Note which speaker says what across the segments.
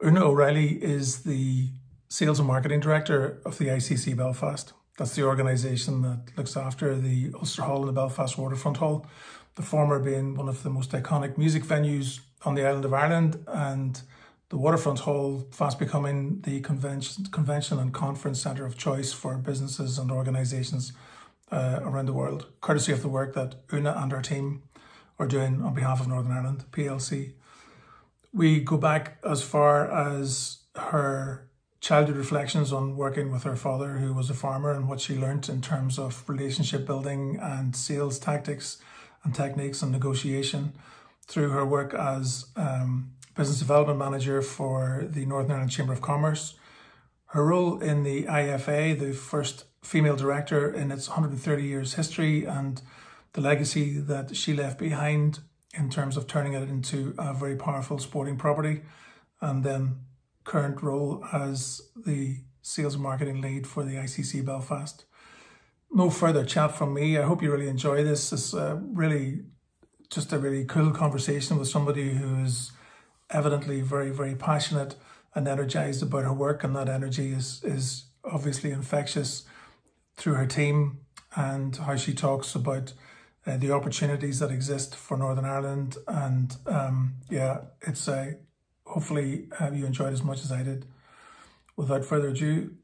Speaker 1: Oonagh O'Reilly is the Sales and Marketing Director of the ICC Belfast. That's the organisation that looks after the Ulster Hall and the Belfast Waterfront Hall, the former being one of the most iconic music venues on the island of Ireland, and the Waterfront Hall fast becoming the convention and conference centre of choice for businesses and organisations around the world, courtesy of the work that Oonagh and our team are doing on behalf of Northern Ireland PLC. We go back as far as her childhood reflections on working with her father, who was a farmer, and what she learnt in terms of relationship building and sales tactics and techniques and negotiation, through her work as business development manager for the Northern Ireland Chamber of Commerce, her role in the IFA, the first female director in its 130 years history, and the legacy that she left behind in terms of turning it into a very powerful sporting property, and then current role as the sales and marketing lead for the ICC Belfast. No further chat from me. I hope you really enjoy this. It's really just a really cool conversation with somebody who is evidently very, very passionate and energized about her work, and that energy is obviously infectious through her team and how she talks about the opportunities that exist for Northern Ireland. And it's hopefully you enjoyed as much as I did. Without further ado,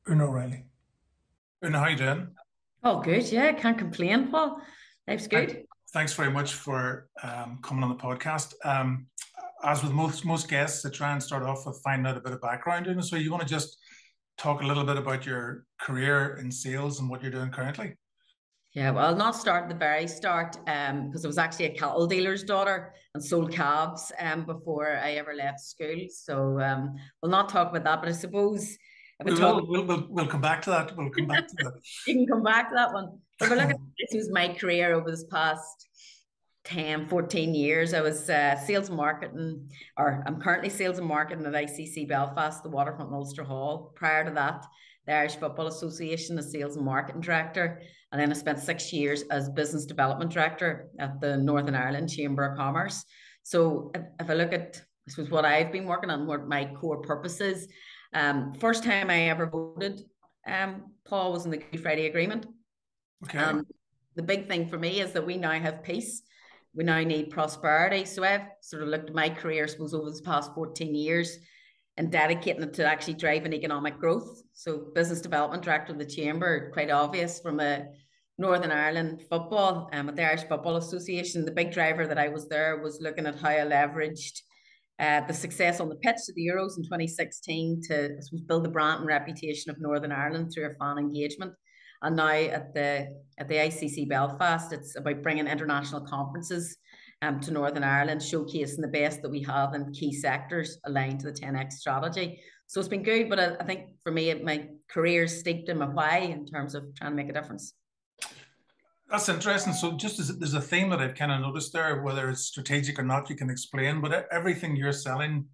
Speaker 1: Oonagh O'Reilly. Oonagh, how you doing?
Speaker 2: Oh, good. Yeah, can't complain, Paul. Life's good.
Speaker 1: Thanks very much for coming on the podcast. As with most guests, I try and start off with finding out a bit of background. And so you want to just talk a little bit about your career in sales and what you're doing currently?
Speaker 2: Yeah, well, I'll not start at the very start because I was actually a cattle dealer's daughter and sold calves before I ever left school. So we'll not talk about that, but I suppose
Speaker 1: we'll come back to that. We'll come back to that.
Speaker 2: You can come back to that one. But look, this was my career over this past 10, 14 years. I was sales and marketing, or I'm currently sales and marketing at ICC Belfast, the Waterfront and Ulster Hall. Prior to that, the Irish Football Association, the sales and marketing director. And then I spent 6 years as business development director at the Northern Ireland Chamber of Commerce. So if I look at, this was what I've been working on, what my core purpose is. First time I ever voted, Paul, was in the Good Friday Agreement.
Speaker 1: Okay.
Speaker 2: The big thing for me is that we now have peace. We now need prosperity. So I've sort of looked at my career, I suppose, over the past 14 years and dedicating it to actually driving economic growth. So business development director of the Chamber, quite obvious from a Northern Ireland football, at the Irish Football Association. The big driver that I was there was looking at how I leveraged the success on the pitch of the Euros in 2016 to, I suppose, build the brand and reputation of Northern Ireland through our fan engagement. And now at the ICC Belfast, it's about bringing international conferences to Northern Ireland, showcasing the best that we have in key sectors aligned to the 10X strategy. So it's been good, but I think for me, my career is steeped in my why in terms of trying to make a difference.
Speaker 1: That's interesting. So just as there's a theme that I've kind of noticed there, whether it's strategic or not, you can explain, but everything you're selling,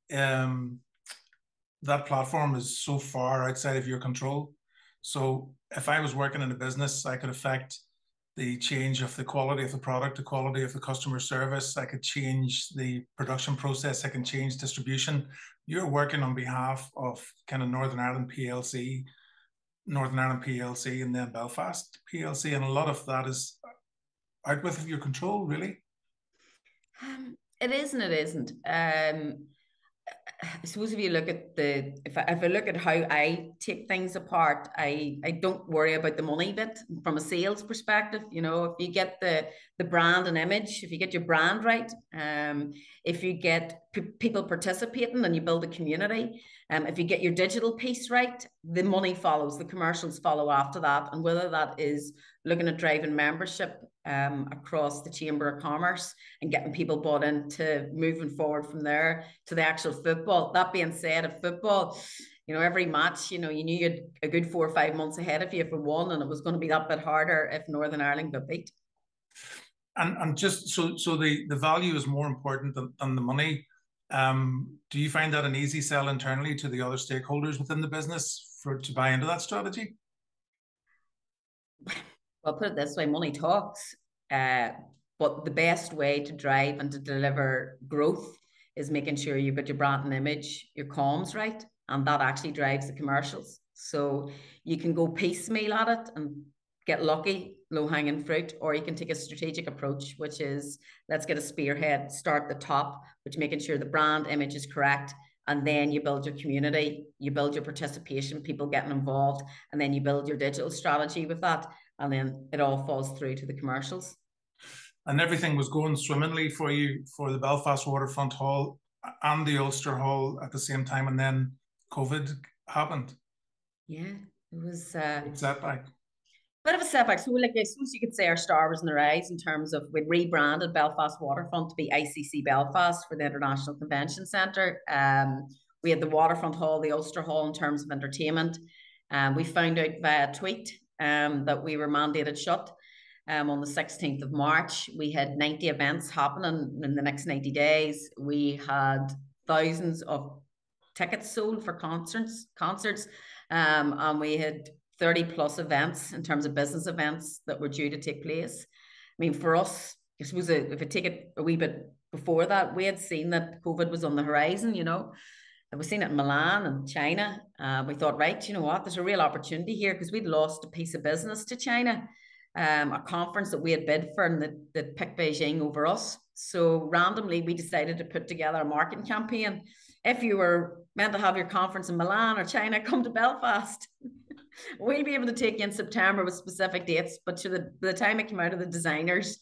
Speaker 1: that platform is so far outside of your control. So if I was working in a business, I could affect the change of the quality of the product, the quality of the customer service. I could change the production process. I can change distribution. You're working on behalf of kind of Northern Ireland PLC, and then Belfast PLC. And a lot of that is out with your control, really.
Speaker 2: It is and it isn't. I suppose if you look at if I look at how I take things apart, I don't worry about the money bit from a sales perspective. You know, if you get the brand and image, if you get your brand right, if you get people participating and you build a community, if you get your digital piece right, the money follows, the commercials follow after that. And whether that is looking at driving membership across the Chamber of Commerce and getting people bought into moving forward from there to the actual football. That being said, of football, you know, every match, you know, you knew you had a good 4 or 5 months ahead of you for one, and it was going to be that bit harder if Northern Ireland got beat.
Speaker 1: And just so the value is more important than the money. Do you find that an easy sell internally to the other stakeholders within the business to buy into that strategy?
Speaker 2: Well, put it this way, money talks, but the best way to drive and to deliver growth is making sure you've got your brand and image, your comms right, and that actually drives the commercials. So you can go piecemeal at it and get lucky, low-hanging fruit, or you can take a strategic approach, which is let's get a spearhead, start the top, which making sure the brand image is correct, and then you build your community, you build your participation, people getting involved, and then you build your digital strategy with that, and then it all falls through to the commercials.
Speaker 1: And everything was going swimmingly for you for the Belfast Waterfront Hall and the Ulster Hall at the same time, and then COVID happened.
Speaker 2: Yeah, it was
Speaker 1: Big setback.
Speaker 2: bit of a setback. So, like, I suppose you could say our star was in the rise in terms of we rebranded Belfast Waterfront to be ICC Belfast for the International Convention Centre. We had the Waterfront Hall, the Ulster Hall in terms of entertainment. We found out via tweet that we were mandated shut. On the 16th of March, we had 90 events happening in the next 90 days. We had thousands of tickets sold for concerts, and we had 30 plus events in terms of business events that were due to take place. I mean, for us, I suppose if I take it a wee bit before that, we had seen that COVID was on the horizon, you know. And we've seen it in Milan and China. We thought, right, you know what, there's a real opportunity here because we'd lost a piece of business to China, a conference that we had bid for and that picked Beijing over us. So randomly, we decided to put together a marketing campaign. If you were meant to have your conference in Milan or China, come to Belfast. We'll be able to take you in September with specific dates, but to the time it came out of the designers,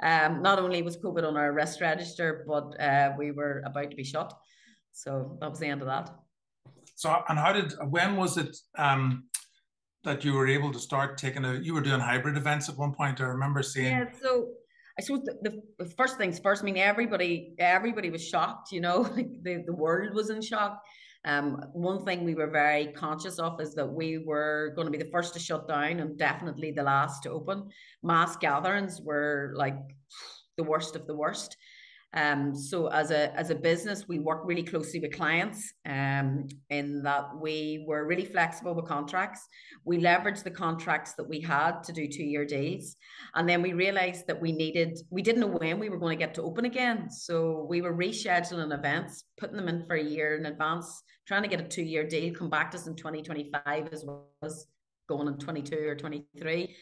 Speaker 2: not only was COVID on our risk register, but we were about to be shut. So that was the end of that.
Speaker 1: So, and when was it that you were able to start you were doing hybrid events at one point? I remember seeing.
Speaker 2: Yeah, so I suppose the first things first, I mean, everybody was shocked, you know, like the world was in shock. One thing we were very conscious of is that we were going to be the first to shut down and definitely the last to open. Mass gatherings were like the worst of the worst. So as a business, we work really closely with clients in that we were really flexible with contracts. We leveraged the contracts that we had to do 2-year deals. And then we realized that we didn't know when we were going to get to open again. So we were rescheduling events, putting them in for a year in advance, trying to get a 2-year deal, come back to us in 2025 as well as going in 22 or 23.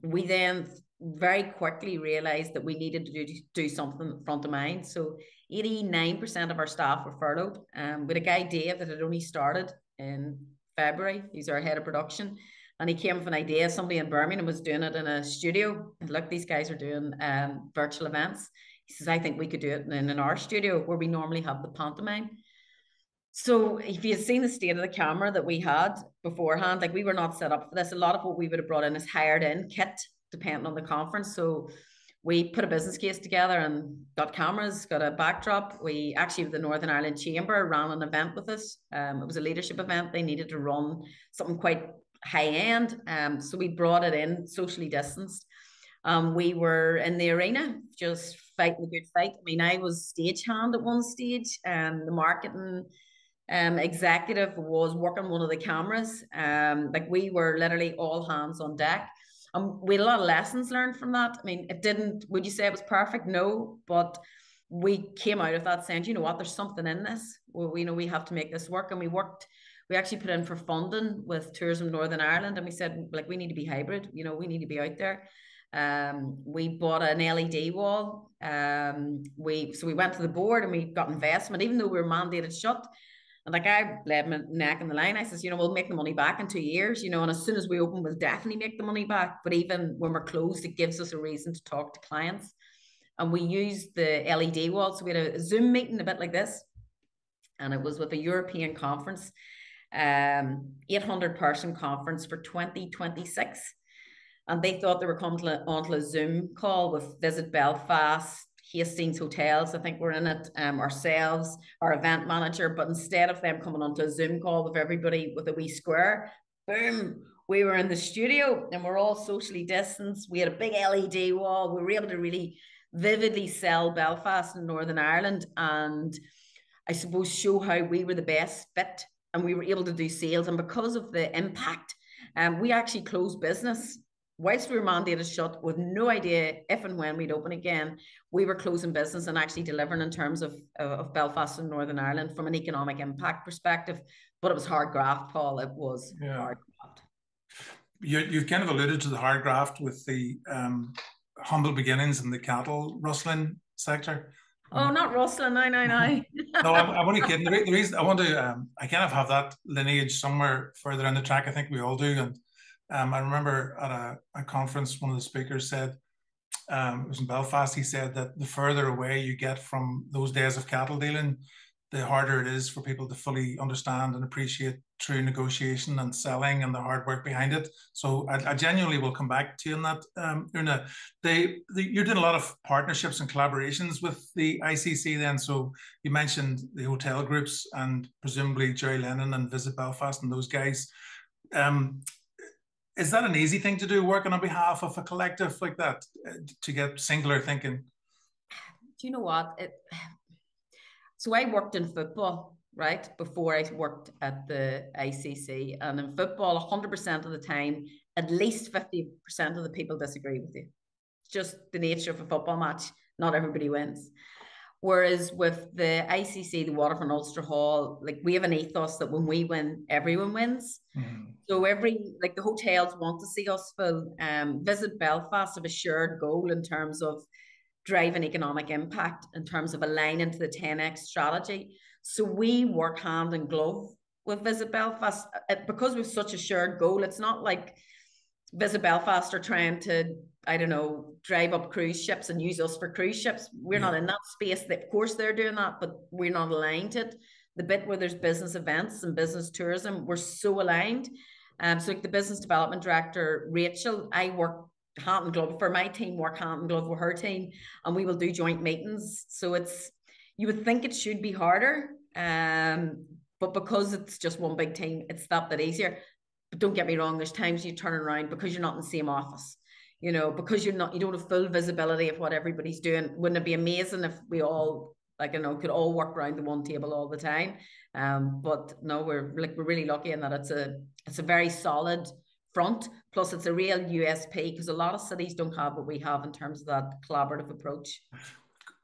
Speaker 2: We then very quickly realized that we needed to do something front of mind. So 89% of our staff were furloughed. With a guy, Dave, that had only started in February. He's our head of production. And he came with an idea. Somebody in Birmingham was doing it in a studio. And look, these guys are doing virtual events. He says, I think we could do it in our studio where we normally have the pantomime. So if you had seen the state of the camera that we had beforehand, like we were not set up for this. A lot of what we would have brought in is hired in kit, depending on the conference. So we put a business case together and got cameras, got a backdrop. We actually, with the Northern Ireland Chamber, ran an event with us. It was a leadership event. They needed to run something quite high end. So we brought it in, socially distanced. We were in the arena, just fighting the good fight. I mean, I was stagehand at one stage, and the marketing executive was working one of the cameras. Like we were literally all hands on deck. We had a lot of lessons learned from that. I mean, would you say it was perfect? No, but we came out of that saying, you know what, there's something in this. We know we have to make this work. And we actually put in for funding with Tourism Northern Ireland. And we said, like, we need to be hybrid, you know, we need to be out there. We bought an LED wall. We went to the board and we got investment, even though we were mandated shut. And like I laid my neck in the line. I says, you know, we'll make the money back in 2 years, you know, and as soon as we open, we'll definitely make the money back. But even when we're closed, it gives us a reason to talk to clients. And we used the LED wall. So we had a Zoom meeting a bit like this. And it was with a European conference, 800-person conference for 2026. And they thought they were coming onto a Zoom call with Visit Belfast, Hastings Hotels, I think we're in it, ourselves, our event manager, but instead of them coming onto a Zoom call with everybody with a wee square, boom, we were in the studio and we're all socially distanced. We had a big LED wall. We were able to really vividly sell Belfast and Northern Ireland and I suppose show how we were the best fit and we were able to do sales. And because of the impact, we actually closed business whilst we were mandated shut with no idea if and when we'd open again, we were closing business and actually delivering in terms of Belfast and Northern Ireland from an economic impact perspective. But it was hard graft, Paul. It was hard graft.
Speaker 3: You've kind of alluded to the hard graft with the humble beginnings in the cattle rustling sector.
Speaker 2: Oh, not rustling, no.
Speaker 3: No, I'm only kidding. The reason I want to, I kind of have that lineage somewhere further in the track. I think we all do. And I remember at a conference, one of the speakers said, it was in Belfast, he said that the further away you get from those days of cattle dealing, the harder it is for people to fully understand and appreciate true negotiation and selling and the hard work behind it. So I genuinely will come back to you on that, Oonagh. You're doing a lot of partnerships and collaborations with the ICC then. So you mentioned the hotel groups and presumably Jerry Lennon and Visit Belfast and those guys. Is that an easy thing to do, working on behalf of a collective like that, to get singular thinking?
Speaker 2: Do you know what? So I worked in football, right, before I worked at the ICC. And in football, 100% of the time, at least 50% of the people disagree with you. It's just the nature of a football match. Not everybody wins. Whereas with the ICC, the Waterfront Ulster Hall, like we have an ethos that when we win, everyone wins. Mm-hmm. So like the hotels want to see us full. Visit Belfast have a shared goal in terms of driving economic impact, in terms of aligning to the 10X strategy. So we work hand in glove with Visit Belfast because we've such a shared goal. It's not like Visit Belfast are trying to, I don't know, drive up cruise ships and use us for cruise ships. We're not in that space. Of course they're doing that, but we're not aligned to it. The bit where there's business events and business tourism, we're so aligned. So like the business development director, Rachel, I work hand in glove for my team, work hand in glove with her team, and we will do joint meetings. So you would think it should be harder, but because it's just one big team, it's that bit easier. But don't get me wrong, there's times you turn around because you're not in the same office, because you don't have full visibility of what everybody's doing. Wouldn't it be amazing if we all, could all work around the one table all the time? But no, we're really lucky in that it's a very solid front, plus it's a real USP because a lot of cities don't have what we have in terms of that collaborative approach.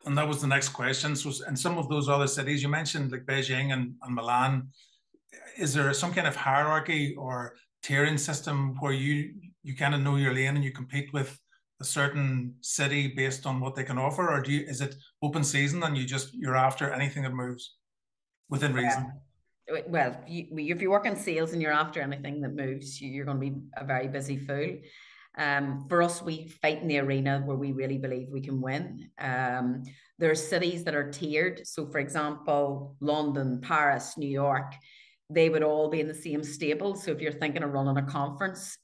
Speaker 3: And that was the next question. So in some of those other cities, you mentioned like Beijing and Milan, is there some kind of hierarchy or tiering system where you kind of know your lane and you compete with a certain city based on what they can offer? Or is it open season and you're after anything that moves within reason?
Speaker 2: Well, if you work in sales and you're after anything that moves, you're going to be a very busy fool. For us, we fight in the arena where we really believe we can win. There are cities that are tiered. So, for example, London, Paris, New York, they would all be in the same stable. So if you're thinking of running a conference,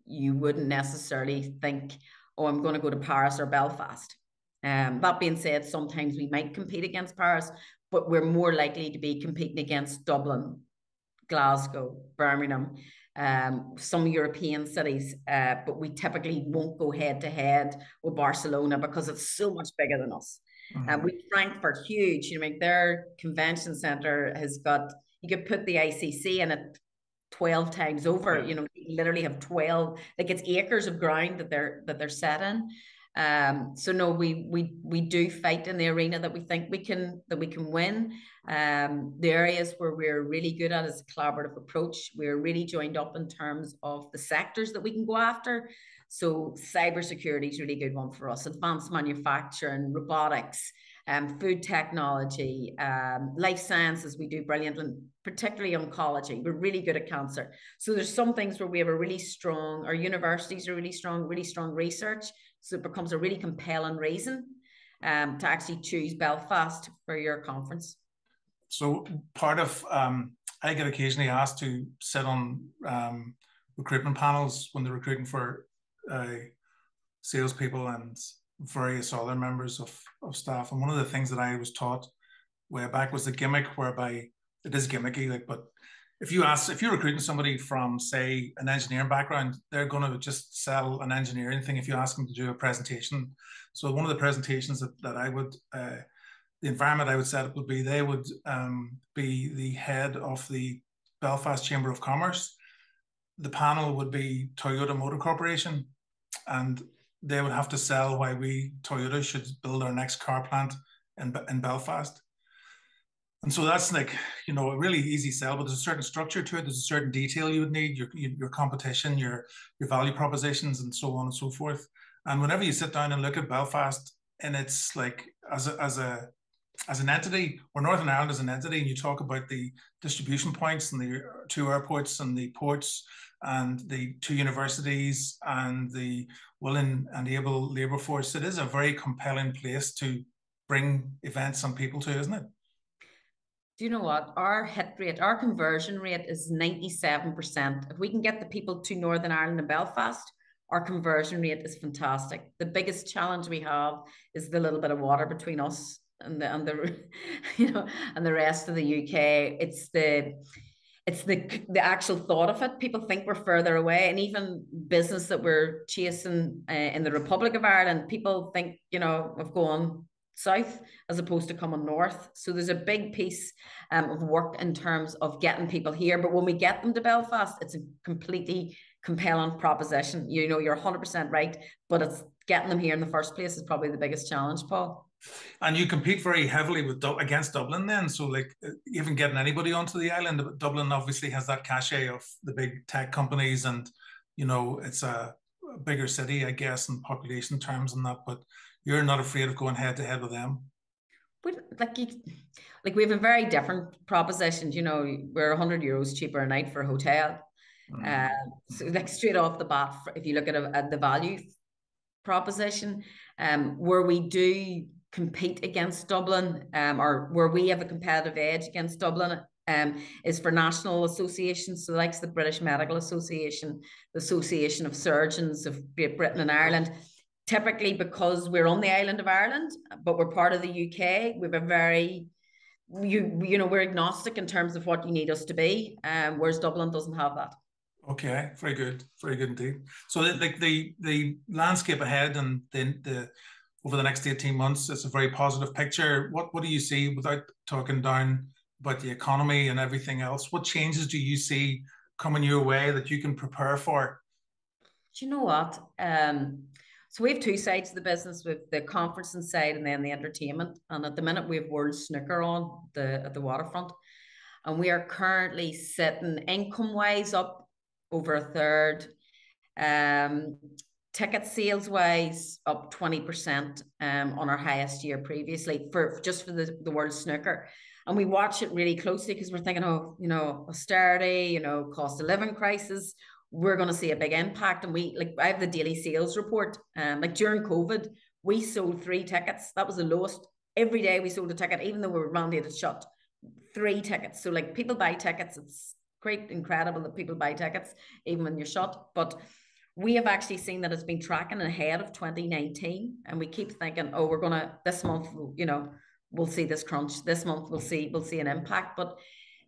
Speaker 2: you wouldn't necessarily think, oh, I'm going to go to Paris or Belfast. That being said, sometimes we might compete against Paris, but we're more likely to be competing against Dublin, Glasgow, Birmingham, some European cities, but we typically won't go head to head with Barcelona because it's so much bigger than us. We Frankfurt, huge. Their convention center has got, you could put the ICC in it 12 times over. You literally have 12, like it's acres of ground that they're set in. So no, we do fight in the arena that we think we can win. The areas where we're really good at is a collaborative approach. We're really joined up in terms of the sectors that we can go after. So cybersecurity is a really good one for us. Advanced manufacturing, robotics, food technology, life sciences, we do brilliantly, particularly oncology. We're really good at cancer. So there's some things where we have a really strong, our universities are really strong research. So it becomes a really compelling reason to actually choose Belfast for your conference.
Speaker 3: So part of, I get occasionally asked to sit on recruitment panels when they're recruiting for salespeople and various other members of staff. And one of the things that I was taught way back was the gimmick, whereby it is gimmicky, but if you're recruiting somebody from, say, an engineering background, they're going to just sell an engineering thing if you ask them to do a presentation. So one of the presentations that I would, the environment I would set up would be, they would be the head of the Belfast Chamber of Commerce. the panel would be Toyota Motor Corporation, and they would have to sell why we, Toyota, should build our next car plant in Belfast. And so that's like, you know, a really easy sell, but there's a certain structure to it. There's a certain detail you would need, your competition, your value propositions, and so on and so forth. And whenever you sit down and look at Belfast, and it's like as an entity, or Northern Ireland as an entity, and you talk about the distribution points and the 2 airports and the ports and the 2 universities and the willing and able labour force, it is a very compelling place to bring events and people to, isn't it?
Speaker 2: Do you know what? Our hit rate, our conversion rate is 97%. If we can get the people to Northern Ireland and Belfast, our conversion rate is fantastic. The biggest challenge we have is the little bit of water between us and the you know, and the rest of the UK. It's the actual thought of it. People think we're further away, and even business that we're chasing in the Republic of Ireland, people think, you know, of going south as opposed to coming north. So there's a big piece of work in terms of getting people here. But when we get them to Belfast, it's a completely compelling proposition. You know, you're 100% right, but it's getting them here in the first place is probably the biggest challenge, Paul.
Speaker 3: And you compete very heavily against Dublin then. So like even getting anybody onto the island, Dublin obviously has that cachet of the big tech companies, and, you know, it's a bigger city, I guess, in population terms and that, but you're not afraid of going head to head with them.
Speaker 2: Like we have a very different proposition. You know, we're €100 cheaper a night for a hotel. So like straight off the bat, if you look at the value proposition, where we do compete against Dublin, or where we have a competitive edge against Dublin, is for national associations, so like the British Medical Association, the Association of Surgeons of Great Britain and Ireland. Typically, because we're on the island of Ireland, but we're part of the UK, we have a very, you know, we're agnostic in terms of what you need us to be, whereas Dublin doesn't have that.
Speaker 3: Okay, very good indeed. So the landscape ahead and the over the next 18 months, it's a very positive picture. What do you see, without talking down about the economy and everything else? What changes do you see coming your way that you can prepare for?
Speaker 2: Do you know what? So we have 2 sides of the business, with the conferencing side and then the entertainment. And at the minute, we have World Snooker on at the Waterfront, and we are currently sitting income-wise up over a third. Ticket sales wise up 20% on our highest year previously for the World Snooker. And we watch it really closely because we're thinking, oh, you know, austerity, you know, cost of living crisis, we're going to see a big impact. And I have the daily sales report. Like during COVID, we sold 3 tickets. That was the lowest. Every day we sold a ticket, even though we were mandated shut. 3 tickets. So like people buy tickets. It's great, incredible that people buy tickets even when you're shut. But we have actually seen that it's been tracking ahead of 2019, and we keep thinking, oh, we're gonna this month, you know, we'll see this crunch. This month we'll see an impact, but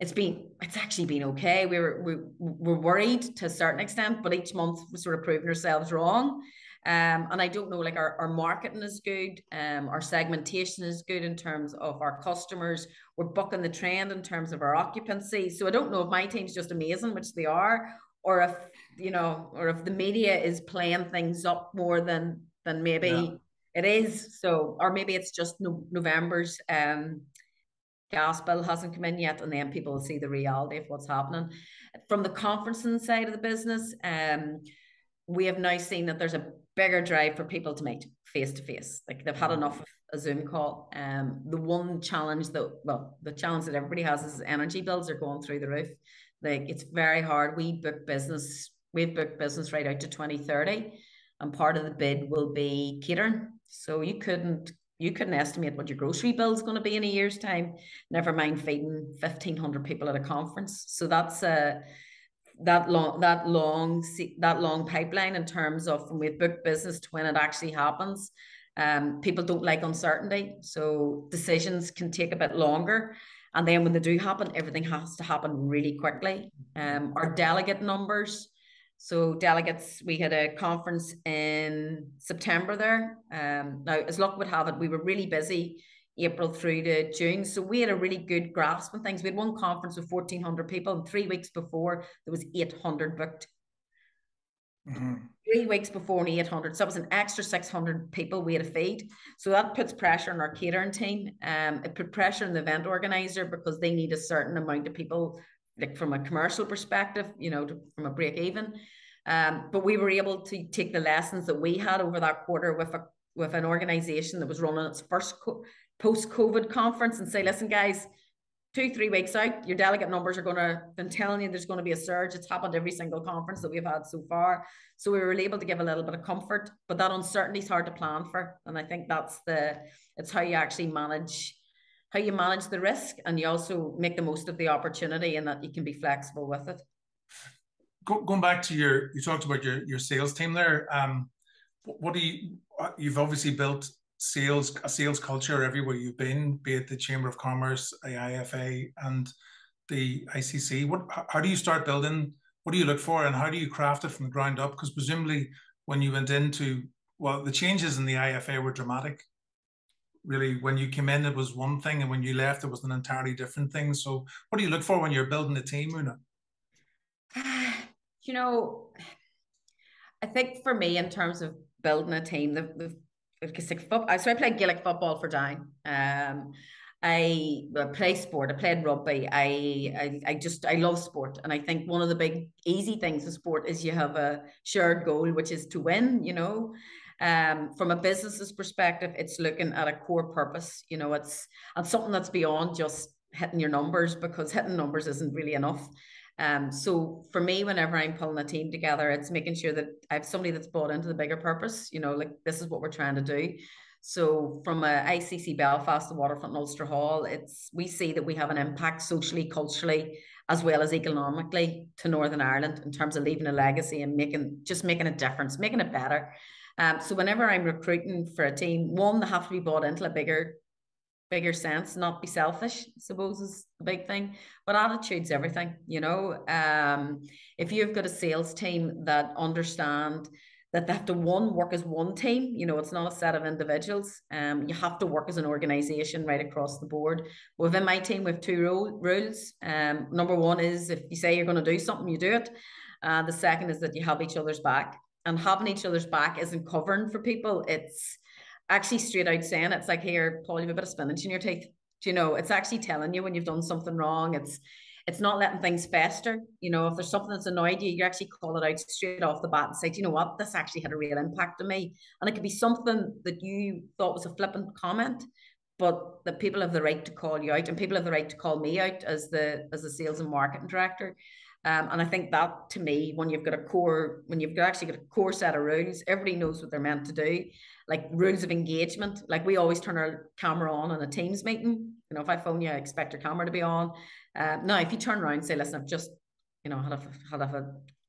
Speaker 2: it's actually been okay. We're worried to a certain extent, but each month we're sort of proving ourselves wrong. And I don't know, like our marketing is good, our segmentation is good in terms of our customers. We're bucking the trend in terms of our occupancy. So I don't know if my team's just amazing, which they are, or if, you know, or if the media is playing things up more than maybe it is. So, or maybe it's just November's gas bill hasn't come in yet, and then people will see the reality of what's happening. From the conferencing side of the business, we have now seen that there's a bigger drive for people to meet face to face. Like they've had enough of a Zoom call. The challenge that everybody has is energy bills are going through the roof. Like it's very hard. We've booked business right out to 2030, and part of the bid will be catering. So you couldn't estimate what your grocery bill is going to be in a year's time, never mind feeding 1,500 people at a conference. So that's that long pipeline in terms of when we book business to when it actually happens. People don't like uncertainty, so decisions can take a bit longer. And then when they do happen, everything has to happen really quickly. Our delegate numbers. So delegates, we had a conference in September there. Now, as luck would have it, we were really busy April through to June. So we had a really good grasp on things. We had one conference with 1,400 people, and 3 weeks before there was 800 booked 3 weeks before an 800. So that was an extra 600 people we had to feed. So that puts pressure on our catering team. It put pressure on the event organizer because they need a certain amount of people, like from a commercial perspective, you know, from a break even. But we were able to take the lessons that we had over that quarter with an organization that was running its first post-COVID conference and say, listen, guys, 2-3 weeks out, your delegate numbers are going to, been telling you there's going to be a surge. It's happened every single conference that we've had so far. So we were able to give a little bit of comfort, but that uncertainty is hard to plan for. And I think it's how you actually manage the risk, and you also make the most of the opportunity, and that you can be flexible with it.
Speaker 3: Going back to you talked about your sales team there. You've obviously built a sales culture everywhere you've been, be it the Chamber of Commerce, the IFA, and the ICC. How do you start building? What do you look for, and how do you craft it from the ground up? Because presumably when you went into, well, the changes in the IFA were dramatic. Really, when you came in, it was one thing, and when you left, it was an entirely different thing. So what do you look for when you're building a team, Oonagh?
Speaker 2: You know, I think for me, in terms of building a team, so I played Gaelic football for Down. I play sport. I played rugby. I love sport, and I think one of the big easy things in sport is you have a shared goal, which is to win. You know, from a business's perspective, it's looking at a core purpose. You know, it's something that's beyond just hitting your numbers, because hitting numbers isn't really enough. So for me, whenever I'm pulling a team together, it's making sure that I have somebody that's bought into the bigger purpose, you know, like this is what we're trying to do. So from a ICC Belfast, the Waterfront and Ulster Hall, we see that we have an impact socially, culturally, as well as economically to Northern Ireland in terms of leaving a legacy and making a difference, making it better. So whenever I'm recruiting for a team, one, they have to be bought into a bigger sense, not be selfish, I suppose, is the big thing. But attitude's everything, you know. If you've got a sales team that understand that they have to work as one team, you know, it's not a set of individuals. You have to work as an organization right across the board. Within my team, we have 2 rules. Number one is, if you say you're going to do something, you do it. The second is that you have each other's back. And having each other's back isn't covering for people. It's actually straight out saying, it's like, here, Paul, you have a bit of spinach in your teeth. Do you know, it's actually telling you when you've done something wrong. It's not letting things fester. You know, if there's something that's annoyed you, you actually call it out straight off the bat and say, do you know what, this actually had a real impact on me. And it could be something that you thought was a flippant comment, but that people have the right to call you out, and people have the right to call me out as the sales and marketing director. And I think that, to me, when you've actually got a core set of rules, everybody knows what they're meant to do, like rules of engagement. Like, we always turn our camera on in a Teams meeting. You know, if I phone you, I expect your camera to be on. Now, if you turn around and say, listen, I've just, you know,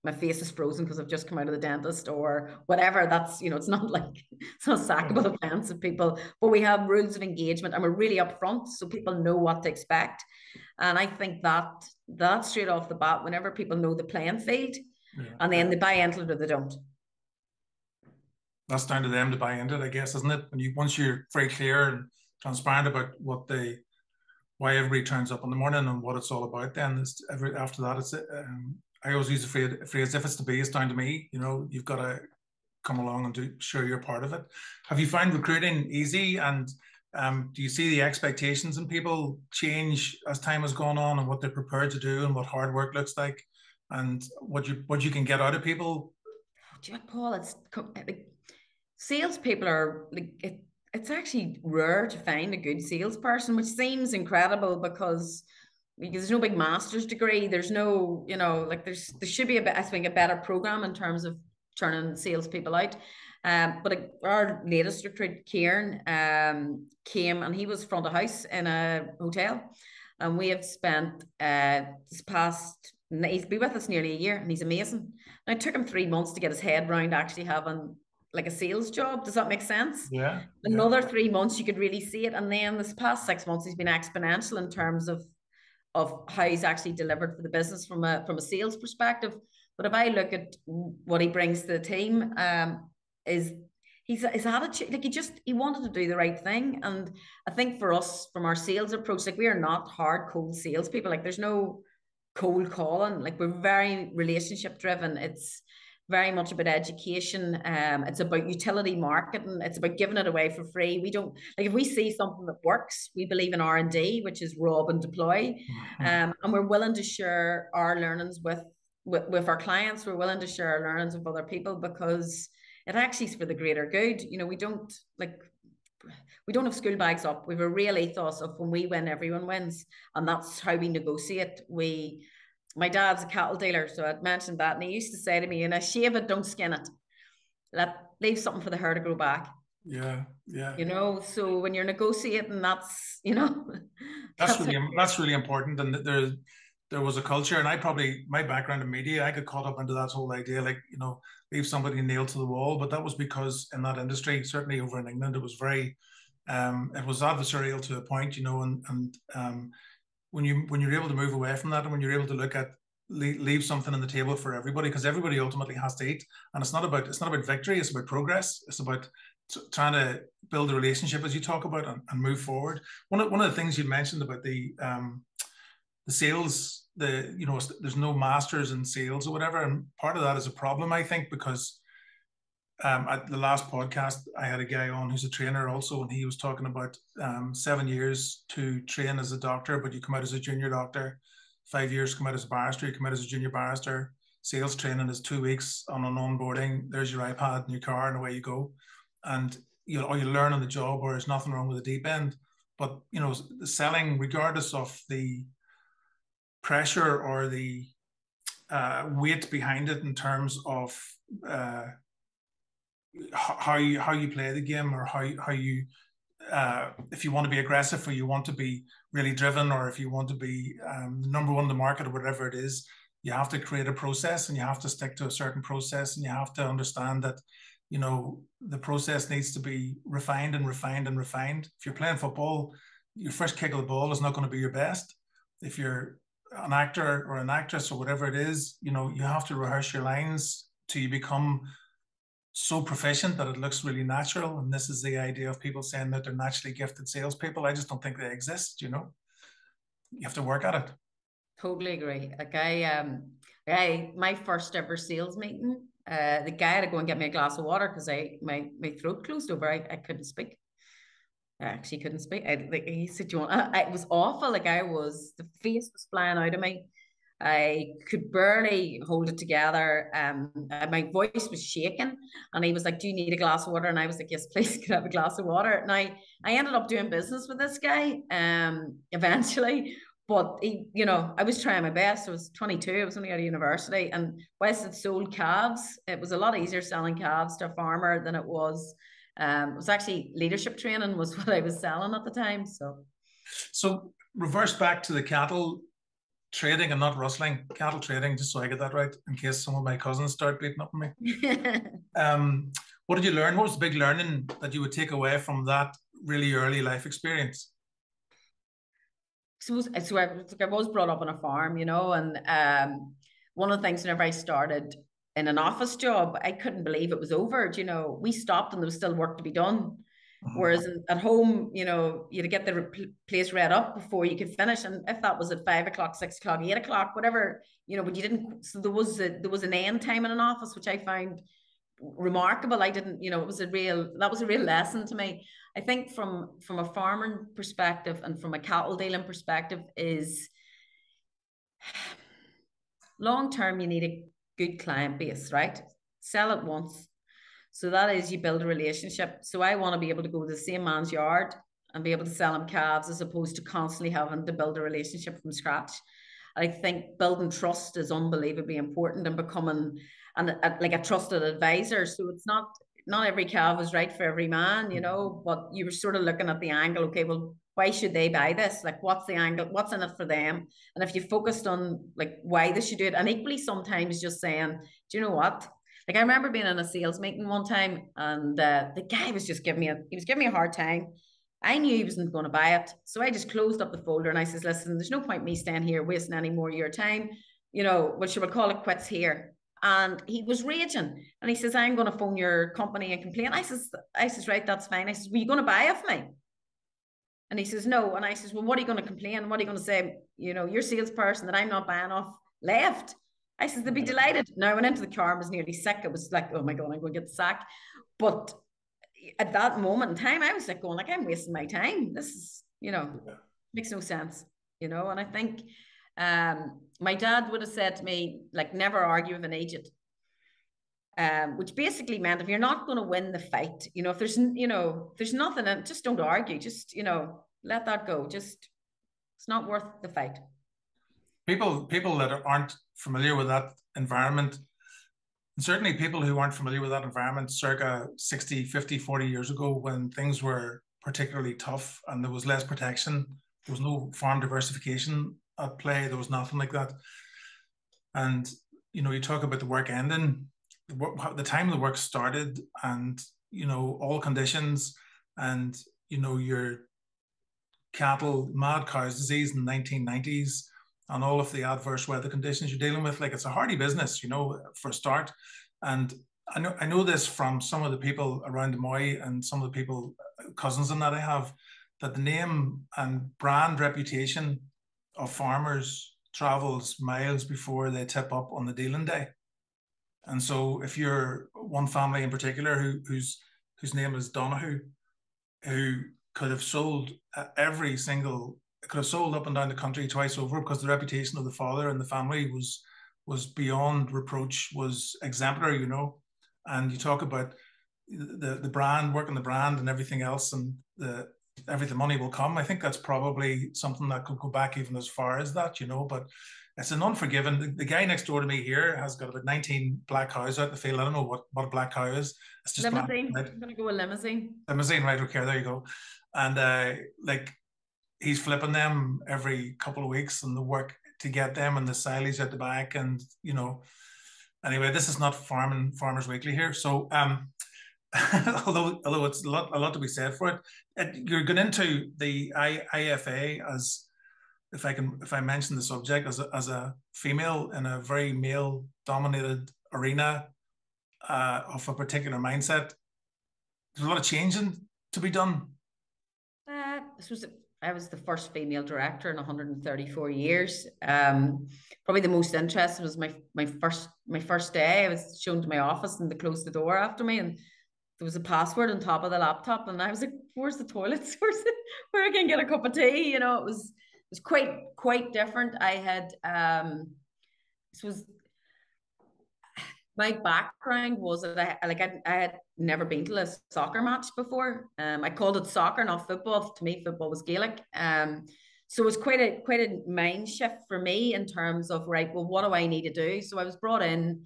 Speaker 2: my face is frozen because I've just come out of the dentist or whatever, that's, you know, it's not sackable offensive people, but we have rules of engagement, and we're really upfront so people know what to expect. And I think that straight off the bat, whenever people know the playing field, and then they buy into it or they don't.
Speaker 3: That's down to them to buy into it, I guess, isn't it? Once you're very clear and transparent about why everybody turns up in the morning and what it's all about, then after that, it's I always use the phrase, if it's to be, it's down to me. You know, you've got to come along and show you're part of it. Have you found recruiting easy, and do you see the expectations in people change as time has gone on, and what they're prepared to do, and what hard work looks like, and what you can get out of people?
Speaker 2: Do you know, Paul, it's like, salespeople are like, it's actually rare to find a good salesperson, which seems incredible because there's no big master's degree. There's no, you know, like there should be I think a better program in terms of turning salespeople out. But our latest recruit, Kieran, came, and he was front of house in a hotel, and we have spent he's been with us nearly a year, and he's amazing. And it took him 3 months to get his head around actually having like a sales job. Does that make sense?
Speaker 3: Yeah.
Speaker 2: Another 3 months, you could really see it. And then this past 6 months, he's been exponential in terms of how he's actually delivered for the business from a sales perspective. But if I look at what he brings to the team, is his attitude, like he wanted to do the right thing. And I think for us, from our sales approach, like, we are not hard cold salespeople. Like, there's no cold calling. Like, we're very relationship driven. very much about education. It's about utility marketing. It's about giving it away for free. We don't, like, if we see something that works, we believe in R&D, which is rob and deploy. And we're willing to share our learnings with our clients. We're willing to share our learnings with other people, because it actually is for the greater good. You know, we don't have school bags up. We have a real ethos of when we win, everyone wins. And that's how we negotiate. My dad's a cattle dealer, so I'd mentioned that. And he used to say to me, and I shave it, don't skin it. Leave something for the hair to grow back.
Speaker 3: Yeah, yeah.
Speaker 2: You know, so when you're negotiating, that's, you know.
Speaker 3: That's really important. And there was a culture, and my background in media, I got caught up into that whole idea, like, you know, leave somebody nailed to the wall. But that was because in that industry, certainly over in England, it was very, it was adversarial to a point, you know, and when you're able to move away from that, and when you're able to look at leave something on the table for everybody, because everybody ultimately has to eat, and it's not about victory, it's about progress. It's about trying to build a relationship, as you talk about, and move forward. One of the things you mentioned about the sales, you know, there's no masters in sales or whatever, and part of that is a problem, I think, because at the last podcast, I had a guy on who's a trainer also, and he was talking about 7 years to train as a doctor, but you come out as a junior doctor. 5 years to come out as a barrister. You come out as a junior barrister. Sales training is 2 weeks on an onboarding. There's your iPad and your car, and away you go. And you learn on the job, or there's nothing wrong with the deep end. But you know, the selling, regardless of the pressure or the weight behind it in terms of how you play the game, or how you if you want to be aggressive, or you want to be really driven, or if you want to be number one in the market, or whatever it is, you have to create a process, and you have to stick to a certain process, and you have to understand that, you know, the process needs to be refined and refined and refined. If you're playing football, your first kick of the ball is not going to be your best. If you're an actor or an actress or whatever it is, you know, you have to rehearse your lines till you become so proficient that it looks really natural. And this is the idea of people saying that they're naturally gifted salespeople. I just don't think they exist, you know. You have to work at it.
Speaker 2: Totally agree. Like my first ever sales meeting, the guy had to go and get me a glass of water because my throat closed over. I couldn't speak. I actually couldn't speak. He said, "You want?" It was awful. Like the face was flying out of me. I could barely hold it together. My voice was shaking, and he was like, "Do you need a glass of water?" And I was like, "Yes, please, could I have a glass of water?" Now I ended up doing business with this guy, eventually. But you know, I was trying my best. I was 22. I was only out of university, and whilst it sold calves, it was a lot easier selling calves to a farmer than it was. It was actually leadership training was what I was selling at the time.
Speaker 3: So reverse back to the cattle trading and not rustling, cattle trading, just so I get that right, in case some of my cousins start beating up on me. What did you learn? What was the big learning that you would take away from that really early life experience?
Speaker 2: So I was brought up on a farm, you know, and one of the things whenever I started in an office job, I couldn't believe it was over. You know, we stopped and there was still work to be done. Whereas at home, you know, you had to get the place read up before you could finish. And if that was at 5 o'clock, 6 o'clock, 8 o'clock, whatever, you know, but you didn't, so there was an end time in an office, which I found remarkable. I didn't, you know, that was a real lesson to me. I think from a farming perspective and from a cattle dealing perspective is long term, you need a good client base, right? Sell it once. So that is, you build a relationship. So I want to be able to go to the same man's yard and be able to sell him calves as opposed to constantly having to build a relationship from scratch. I think building trust is unbelievably important and becoming like a trusted advisor. So it's not every calf is right for every man, you know, but you were sort of looking at the angle, okay, well, why should they buy this? Like, what's the angle? What's in it for them? And if you focused on like why they should do it, and equally sometimes just saying, do you know what? Like I remember being in a sales meeting one time, and the guy was just giving me a hard time. I knew he wasn't going to buy it, so I just closed up the folder and I says, "Listen, there's no point me staying here wasting any more of your time. You know, what should we call it quits here?" And he was raging, and he says, "I'm going to phone your company and complain." I says, "Right, that's fine." I says, "Were you going to buy off me?" And he says, "No." And I says, "Well, what are you going to complain? What are you going to say? You know, your salesperson that I'm not buying off left." I said, they'd be delighted. Now, I went into the car and was nearly sick. I was like, oh my God, I'm going to get the sack. But at that moment in time, I was like going like, I'm wasting my time. This is, makes no sense, And I think my dad would have said to me, like, never argue with an agent. Which basically meant if you're not going to win the fight, if there's, there's nothing in it, just don't argue. Just, let that go. Just, it's not worth the fight.
Speaker 3: People that aren't familiar with that environment, and certainly people who aren't familiar with that environment circa 60, 50, 40 years ago, when things were particularly tough and there was less protection, there was no farm diversification at play, there was nothing like that. And, you talk about the work ending, the time the work started, and all conditions, and your cattle, mad cows disease in the 1990s, and all of the adverse weather conditions you're dealing with. Like, it's a hardy business, for a start. And I know this from some of the people around the Moy and some of the people, cousins and that I have, that the name and brand reputation of farmers travels miles before they tip up on the dealing day. And so if you're one family in particular whose name is Donahue, who could have sold could have sold up and down the country twice over, because the reputation of the father and the family was beyond reproach, was exemplary, And you talk about the brand, working the brand and everything else, and the money will come. I think that's probably something that could go back even as far as that, but it's an unforgiving. The guy next door to me here has got about 19 black cows out in the field. I don't know what a black cow is. It's just
Speaker 2: limousine.
Speaker 3: Black, right?
Speaker 2: I'm going to go with limousine.
Speaker 3: Limousine, right? Okay, there you go. And he's flipping them every couple of weeks, and the work to get them, and the silage at the back, and Anyway, this is not Farmers Weekly here, so although it's a lot to be said for it, you're going into the IFA as, if I mention the subject, as a female in a very male dominated arena of a particular mindset. There's a lot of changing to be done.
Speaker 2: I was the first female director in 134 years. Probably the most interesting was my first day. I was shown to my office and they closed the door after me, and there was a password on top of the laptop, and I was like, "Where's the toilets? Where I can get a cup of tea?" It was quite different. I had my background was that I had never been to a soccer match before. I called it soccer, not football. To me, football was Gaelic. So it was quite a mind shift for me in terms of, right, well, what do I need to do? So I was brought in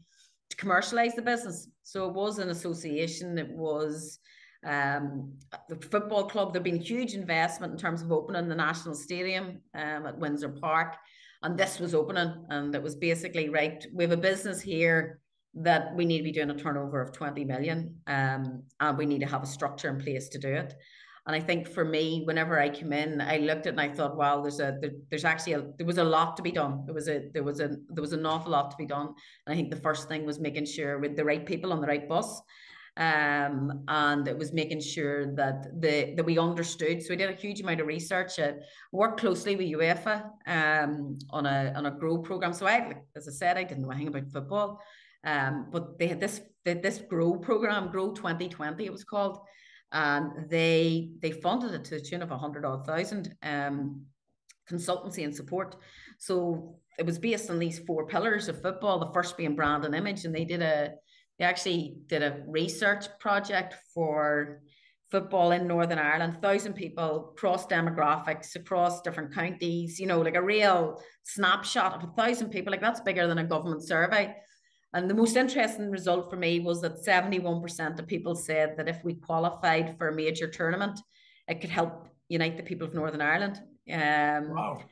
Speaker 2: to commercialize the business. So it was an association. It was the football club. There'd been huge investment in terms of opening the National Stadium at Windsor Park. And this was opening. And it was basically, right, we have a business here that we need to be doing a turnover of 20 million, and we need to have a structure in place to do it. And I think for me, whenever I came in, I looked at it and I thought, wow, there was a lot to be done. There was an awful lot to be done. And I think the first thing was making sure with the right people on the right bus. And it was making sure that we understood. So we did a huge amount of research, worked closely with UEFA on a grow program. So as I said, I didn't know anything about football. But they had this grow program, Grow 2020 it was called, and they funded it to the tune of 100,000 consultancy and support. So it was based on these 4 pillars of football, the first being brand and image, and they actually did a research project for football in Northern Ireland, 1,000 people, cross demographics, across different counties, like a real snapshot of 1,000 people. Like, that's bigger than a government survey. And the most interesting result for me was that 71% of people said that if we qualified for a major tournament, it could help unite the people of Northern Ireland.
Speaker 3: Wow.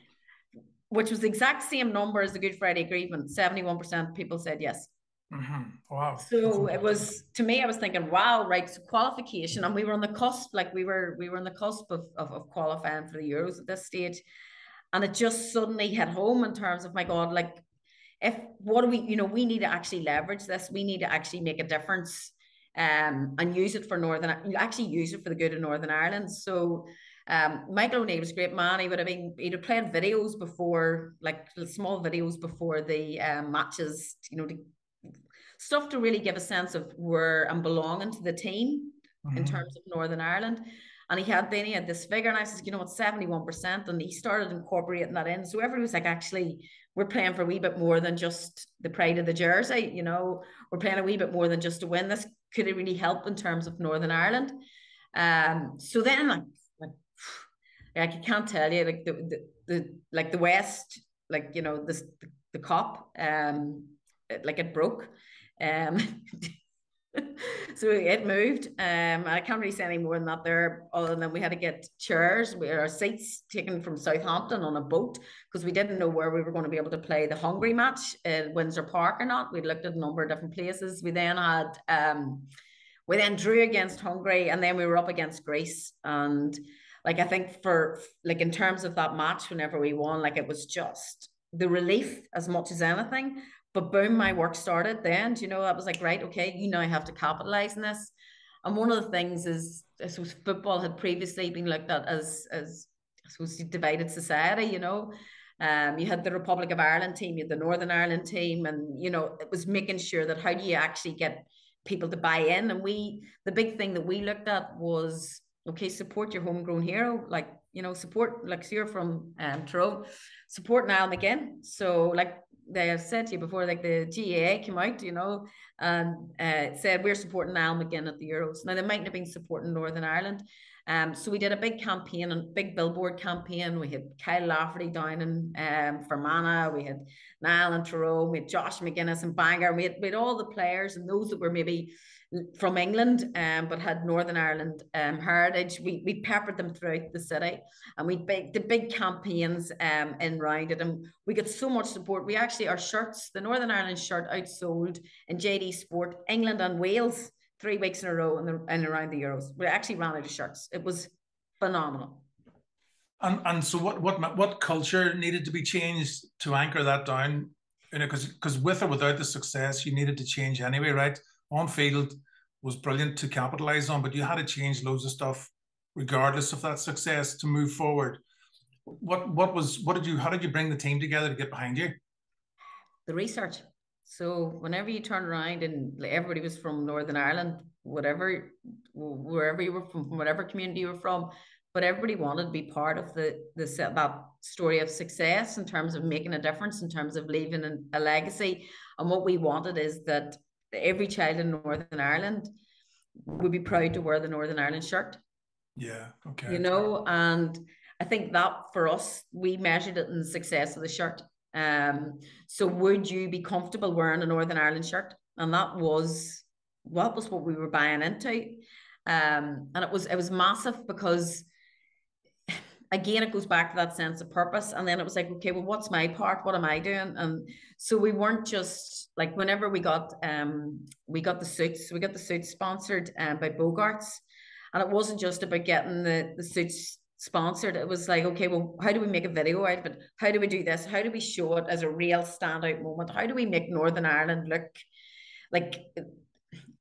Speaker 2: Which was the exact same number as the Good Friday Agreement. 71% of people said yes.
Speaker 3: Mm-hmm. Wow.
Speaker 2: So it was, to me, I was thinking, wow, right, so qualification, and we were on the cusp, like we were on the cusp of qualifying for the Euros at this stage. And it just suddenly hit home in terms of, my God, like, we need to actually leverage this. We need to actually make a difference and use it for use it for the good of Northern Ireland. So Michael O'Neill was a great man. He'd have played videos before, like small videos before the matches, you know, stuff to really give a sense of where I'm belonging to the team in terms of Northern Ireland. And he had this figure, and I said, you know, it's 71%, and he started incorporating that in. So everybody was like, actually, we're playing for a wee bit more than just the pride of the jersey, you know, we're playing a wee bit more than just to win. This could it really help in terms of Northern Ireland? So then, like I can't tell you, like the West, like, you know, the cop, like it broke, so it moved. I can't really say any more than that there, other than we had to get chairs. We had our seats taken from Southampton on a boat because we didn't know where we were going to be able to play the Hungary match at Windsor Park or not. We looked at a number of different places. We then drew against Hungary, and then we were up against Greece. And like, I think for like in terms of that match, whenever we won, like it was just the relief as much as anything. But boom, my work started then. You know, I was like, right, okay, you now have to capitalize on this. And one of the things is, I suppose football had previously been looked at as I suppose divided society, you know. You had the Republic of Ireland team, you had the Northern Ireland team, and you know, it was making sure that how do you actually get people to buy in. And the big thing that we looked at was, okay, support your homegrown hero, like, you know, support, like, so you're from Tyrone, support Niall McGinn. So like they have said to you before, like the GAA came out, you know, and said we're supporting Niall McGinn at the Euros. Now they mightn't have been supporting Northern Ireland. So we did a big campaign, and big billboard campaign. We had Kyle Lafferty down in Fermanagh, we had Niall and Tyrone, we had Josh McGuinness and Bangor, we had all the players, and those that were maybe from England but had Northern Ireland heritage. We peppered them throughout the city, and we did big campaigns in round it, and we got so much support. We actually, our shirts, the Northern Ireland shirt outsold in JD Sport, England and Wales 3 weeks in a row and around the Euros. We actually ran out of shirts. It was phenomenal.
Speaker 3: And so what culture needed to be changed to anchor that down? You know, because with or without the success, you needed to change anyway, right? On field was brilliant to capitalize on, but you had to change loads of stuff regardless of that success to move forward. How did you bring the team together to get behind you?
Speaker 2: The research. So whenever you turn around and everybody was from Northern Ireland, wherever you were from whatever community you were from, but everybody wanted to be part of that story of success in terms of making a difference, in terms of leaving a legacy. And what we wanted is that every child in Northern Ireland would be proud to wear the Northern Ireland shirt.
Speaker 3: Yeah, okay.
Speaker 2: You know, and I think that for us, we measured it in the success of the shirt. So would you be comfortable wearing a Northern Ireland shirt? And that was what we were buying into. And it was massive because, again, it goes back to that sense of purpose. And then it was like, okay, well, what's my part? What am I doing? And so we weren't just like, whenever we got the suits sponsored by Bogarts. And it wasn't just about getting the suits sponsored. It was like, okay, well, how do we make a video out of it? How do we do this? How do we show it as a real standout moment? How do we make Northern Ireland look like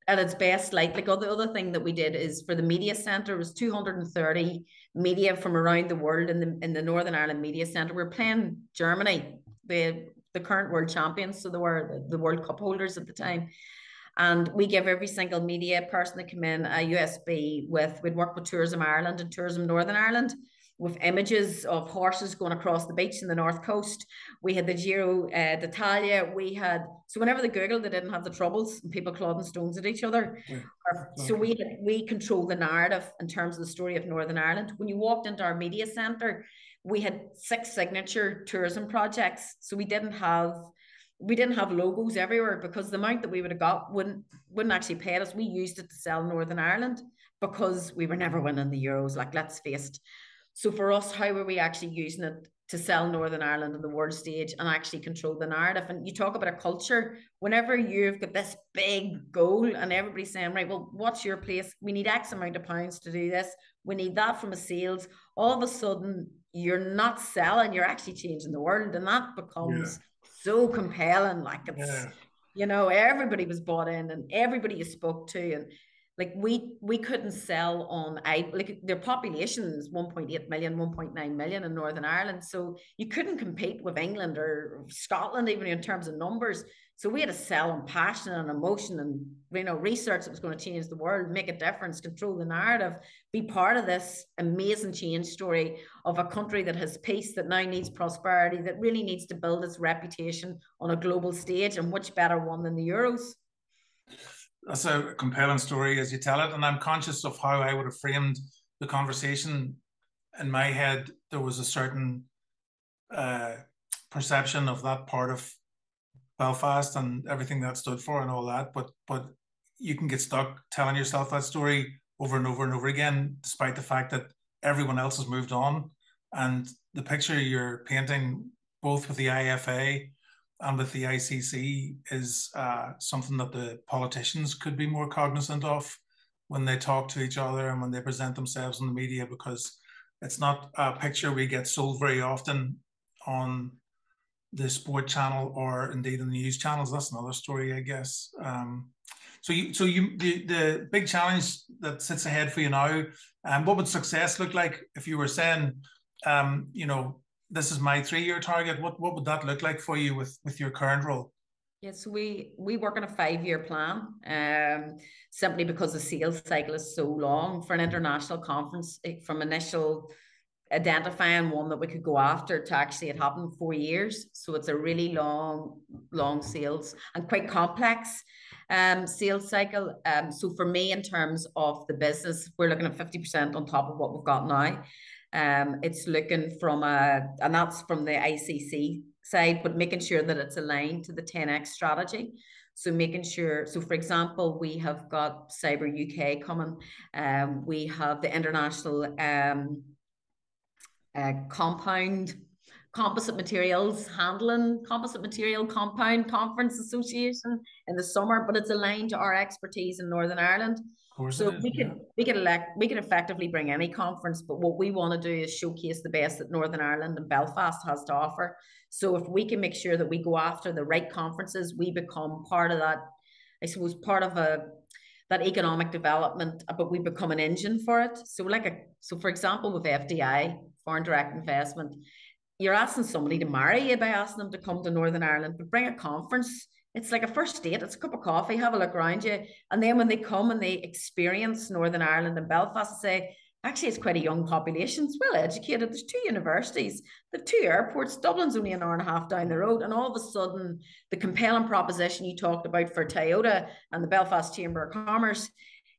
Speaker 2: at its best light? Like, the other thing that we did is for the media centre, was 230 media from around the world in the Northern Ireland Media Centre. We're playing Germany, the current world champions, so they were the World Cup holders at the time. And we give every single media person that come in a USB we'd work with Tourism Ireland and Tourism Northern Ireland with images of horses going across the beach in the North Coast. We had the Giro d'Italia. So whenever they Googled, they didn't have the troubles and people clodding stones at each other. Yeah, exactly. So we control the narrative in terms of the story of Northern Ireland. When you walked into our media centre, we had 6 signature tourism projects. So we didn't have logos everywhere because the amount that we would have got wouldn't actually pay us. We used it to sell Northern Ireland because we were never winning the Euros, like, let's face it. So for us, how were we actually using it to sell Northern Ireland on the world stage and actually control the narrative? And you talk about a culture, whenever you've got this big goal and everybody's saying, right, well, what's your place? We need X amount of pounds to do this. We need that from a sales. All of a sudden, you're not selling, you're actually changing the world. And that becomes so compelling. Like, it's, you know, everybody was bought in and everybody you spoke to. And Like we couldn't sell on, like their population is 1.8 million, 1.9 million in Northern Ireland. So you couldn't compete with England or Scotland, even in terms of numbers. So we had to sell on passion and emotion and, you know, research that was going to change the world, make a difference, control the narrative, be part of this amazing change story of a country that has peace, that now needs prosperity, that really needs to build its reputation on a global stage. And which better one than the Euros?
Speaker 3: That's a compelling story as you tell it. And I'm conscious of how I would have framed the conversation. In my head, there was a certain perception of that part of Belfast and everything that stood for and all that. But you can get stuck telling yourself that story over and over and over again, despite the fact that everyone else has moved on. And the picture you're painting, both with the IFA and with the ICC, is something that the politicians could be more cognizant of when they talk to each other and when they present themselves in the media, because it's not a picture we get sold very often on the sport channel or indeed in the news channels. That's another story, I guess. The big challenge that sits ahead for you now, what would success look like if you were saying, you know, this is my 3-year target? What would that look like for you with your current role?
Speaker 2: Yes, we work on a 5-year plan, simply because the sales cycle is so long for an international conference. From initial identifying one that we could go after to actually it happened 4 years. So it's a really long sales and quite complex sales cycle. So for me, in terms of the business, we're looking at 50% on top of what we've got now. It's looking from and that's from the ICC side, but making sure that it's aligned to the 10X strategy. So making sure, so for example, we have got Cyber UK coming. We have the international composite material compound conference association in the summer, but it's aligned to our expertise in Northern Ireland. So we could effectively bring any conference, but what we want to do is showcase the best that Northern Ireland and Belfast has to offer. So if we can make sure that we go after the right conferences, we become part of that, I suppose, part of that economic development, but we become an engine for it. So for example, with FDI, foreign direct investment, you're asking somebody to marry you by asking them to come to Northern Ireland, but bring a conference. It's like a first date. It's a cup of coffee, have a look around you. And then when they come and they experience Northern Ireland and Belfast, say, actually, it's quite a young population. It's well educated. There's 2 universities, the 2 airports. Dublin's only an hour and a half down the road. And all of a sudden, the compelling proposition you talked about for Toyota and the Belfast Chamber of Commerce,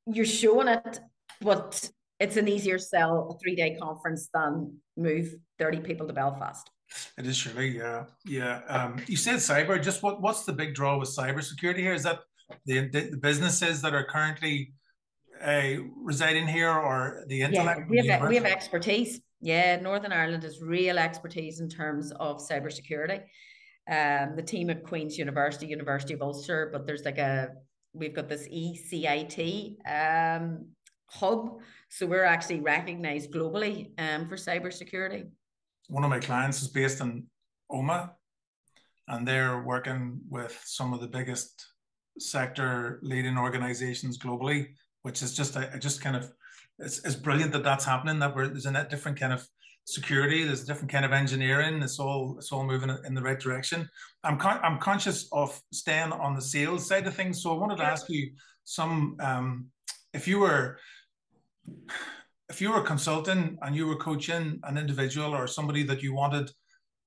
Speaker 2: you're showing it, but it's an easier sell a 3-day conference than move 30 people to Belfast.
Speaker 3: It is surely, yeah. You said cyber. Just what's the big draw with cybersecurity here? Is that the businesses that are currently residing here, or the intellect?
Speaker 2: Yeah, we have expertise. Yeah, Northern Ireland has real expertise in terms of cybersecurity. The team at Queen's University, University of Ulster, but there's we've got this ECIT hub. So we're actually recognized globally for cybersecurity.
Speaker 3: One of my clients is based in Oonagh, and they're working with some of the biggest sector leading organizations globally, which is it's brilliant that that's happening, that there's a different kind of security, there's a different kind of engineering, it's all moving in the right direction. I'm conscious of staying on the sales side of things, so I wanted to ask you if you were consulting and you were coaching an individual or somebody that you wanted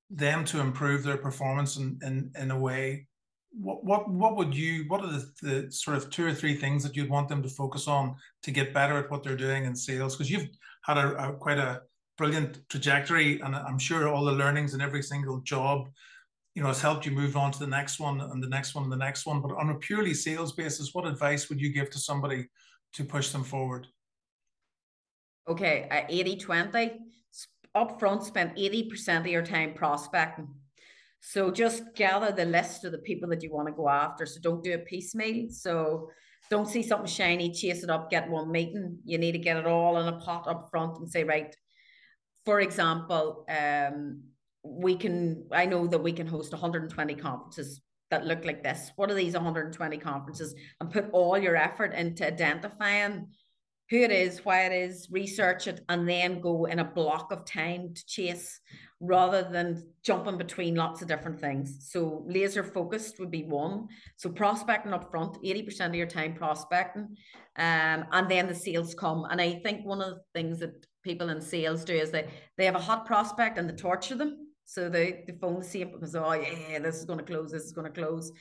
Speaker 3: them to improve their performance in a way, what are the sort of 2 or 3 things that you'd want them to focus on to get better at what they're doing in sales? Because you've had quite a brilliant trajectory, and I'm sure all the learnings in every single job, you know, has helped you move on to the next one and the next one and the next one. But on a purely sales basis, what advice would you give to somebody to push them forward?
Speaker 2: Okay, 80-20. Up front, spend 80% of your time prospecting. So just gather the list of the people that you want to go after. So don't do a piecemeal. So don't see something shiny, chase it up, get one meeting. You need to get it all in a pot up front and say, right, for example, I know that we can host 120 conferences. that look like this? What are these 120 conferences? And put all your effort into identifying who it is, why it is, research it, and then go in a block of time to chase rather than jumping between lots of different things. So laser focused would be one. So prospecting up front, 80% of your time prospecting, and then the sales come. And I think one of the things that people in sales do is that they have a hot prospect and they torture them. So they phone the same because, oh yeah, this is going to close, this is going to close.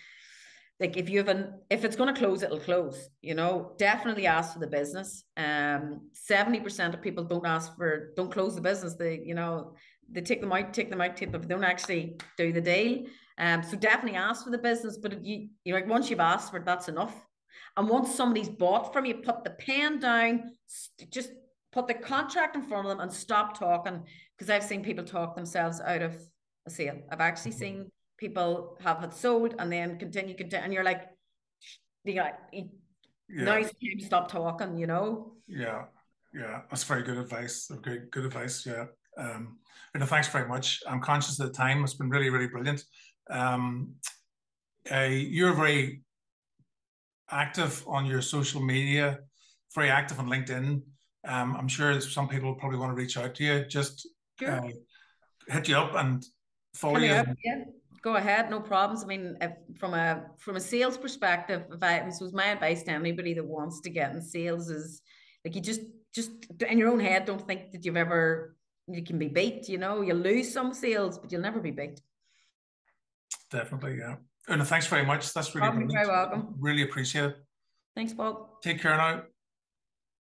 Speaker 2: Like if it's going to close, it'll close, you know. Definitely ask for the business. 70% of people don't close the business. They take them out, but they don't actually do the deal. So definitely ask for the business, but like once you've asked for it, that's enough. And once somebody's bought from you, put the pen down, just put the contract in front of them and stop talking, because I've seen people talk themselves out of a sale. I've actually seen people have it sold and then continue, and you're like, now it's time to stop talking, you know?
Speaker 3: Yeah, that's very good advice. Good advice, yeah. And thanks very much. I'm conscious of the time. It's been really, really brilliant. You're very active on your social media, very active on LinkedIn. I'm sure some people probably want to reach out to you. Just hit you up and follow you.
Speaker 2: Yeah. Go ahead, no problems. I mean, from a sales perspective, this was my advice to anybody that wants to get in sales is like, you just in your own head, don't think that you can be beat. You know, you'll lose some sales, but you'll never be beat.
Speaker 3: Definitely, yeah. And thanks very much. That's really brilliant.
Speaker 2: You're very welcome.
Speaker 3: Really appreciate it.
Speaker 2: Thanks, Bob.
Speaker 3: Take care now.